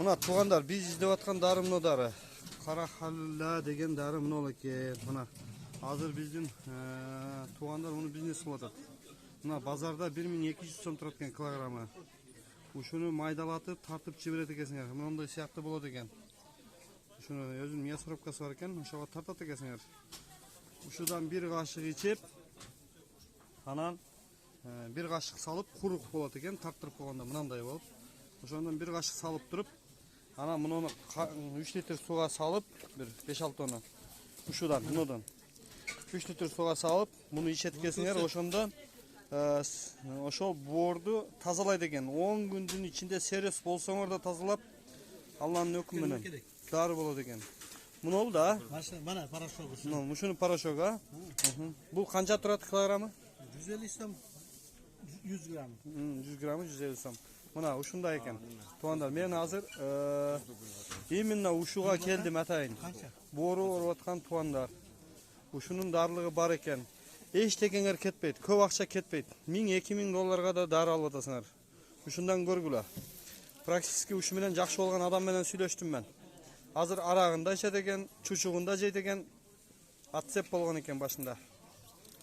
Мына туғандар, біз іздеп атқан дары мына дары. Қара халилла деген дары мына екен. Мына азыр біздің туғандар оны бизнес қылып атат. Мына базарда 1200 сом тұрат екен килограммы. Ушуну майдалатып, тартып жиберет экенсиңер. Мындай сыяктуу болот экен. Ушуну өзүнүн мясорубкасы бар экен, ошого тартат экенсиңер. Ушудан бир кашык ичип, анан бир кашык салып курук болот экен, тартырып койгондо мындай болот. Ошондон бир кашык салып туруп, анан муну 3 литр сууга салып, бир 5-6 тонна. Ушудан, мындан 3 литр сууга салып, муну ичет экенсиңер, ошондон ошол боорду тазалайт экен. 10 күндүн ичинде сервис болсоңор да тазалап, Алланын өкүмү менен дары болот экен. Муну да? Мана порошок. Ушуну порошок, а? Бул канча турат килограммы? 150 сом 100 грамм. 100 граммы 150 сом. Мына ушундай экен. Тугандар, мен азыр именно ушуга келдим атайын. Боору ооруп аткан тугандар. Ушунун дарлыгы бар экен. Эчтекеңер кетпейт, көп акча кетпейт. 1000-2000 долларга да дары алып атасыңар. Ушундан көргүлө. Практически ушу менен жакшы болгон адам менен сүйлөштүм мен. Азыр арагында ичет экен, чучугунда жейт экен. Атсеп болгон экен башында.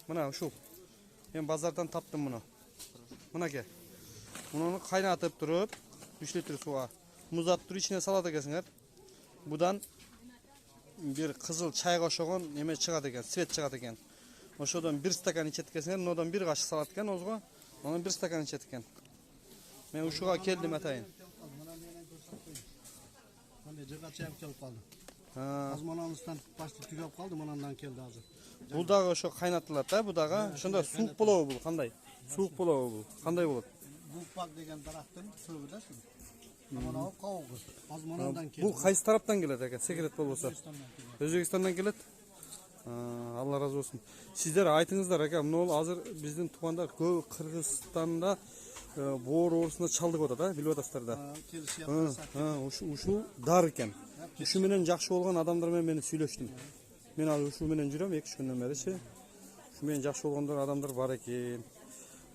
Мына ушул. Мен базардан таптым муну. Мынаке. Муну кайнатып туруп, 3 литр сууга музаттыр ичине салат экенсиңер. Будан бир кызыл чайга окшогон неме чыгат экен, свет чыгат экен. Ошодон 1 стакан ичет экенсиңер, мындан 1 кашык салат экен озго. Анан 1 стакан ичет экен. Мен ушуга келдим атайын. Мына жыга чайып келип калды. Азманалыстан башты түгөп калды, мындан келди азыр. Бул дагы ошо кайнатылат да, бу дагы. Ошондо суук болобу бул, кандай? Суук болобу бул? Кандай болот? Бупак деген дарактын суугу да шу. Мына каугу. Азманалдан келди. Бул кайсы тараптан келет экен? Секрет болбосо. Өзбекстандан келет. Алла разы болсун. Сиздер айтыңыздар ака, мына азыр биздин туугандар көп Кыргызстанда боор оорусуна чалдык атат, да, билип атасыздар да. Ушул дар экен. Ушу менен жакшы болгон адамдар менен мен сүйлөштүм. Мен азыр ушу менен жүрөм 2-3 күндөн беричи. Ушу менен жакшы болгондор адамдар бар экен.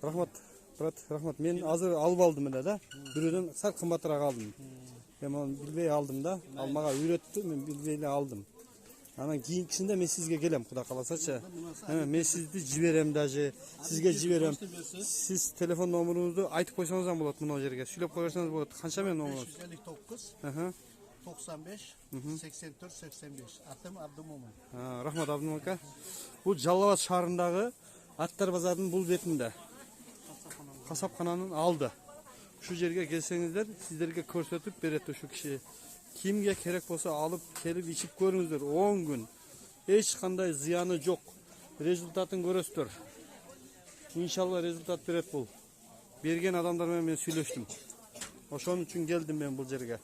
Рахмат, брат, рахмат. Мен азыр алып алдым эле да. Бирөөдөн сал кымбатыраак алдым. Мен аны билбей алдым да. Ал мага үйрөттү, мен билбей эле алдым. Анан кийинкисинде мен сизге келем, Кудай кааласачы. Мен сизди жиберем даже. Сизге жиберем. Сиз телефон номеруңузду айтып койсоңуз да болот мына жерге. Сүйлөп кое берсеңиз болот. Канча менин номеруңуз? 559 95 84 85. Атым Абдумомун. Рахмат Абдумомун ака. Бул Жалал Абад шаарындагы Аттар базарынын бул бетинде. Касапкананын алды. Ушу жерге келсеңиздер, сиздерге көрсөтүп берет ушу киши. Kimge керек болса alıp kelip içip görüңүздөр 10 gün. Eç kандай ziyаны жок. Результатын көрөсүздөр. İnşallah результат берет бул. Берген адамдар менен мен сүйлөштүм. Ошон үчүн келдим мен бул жерге.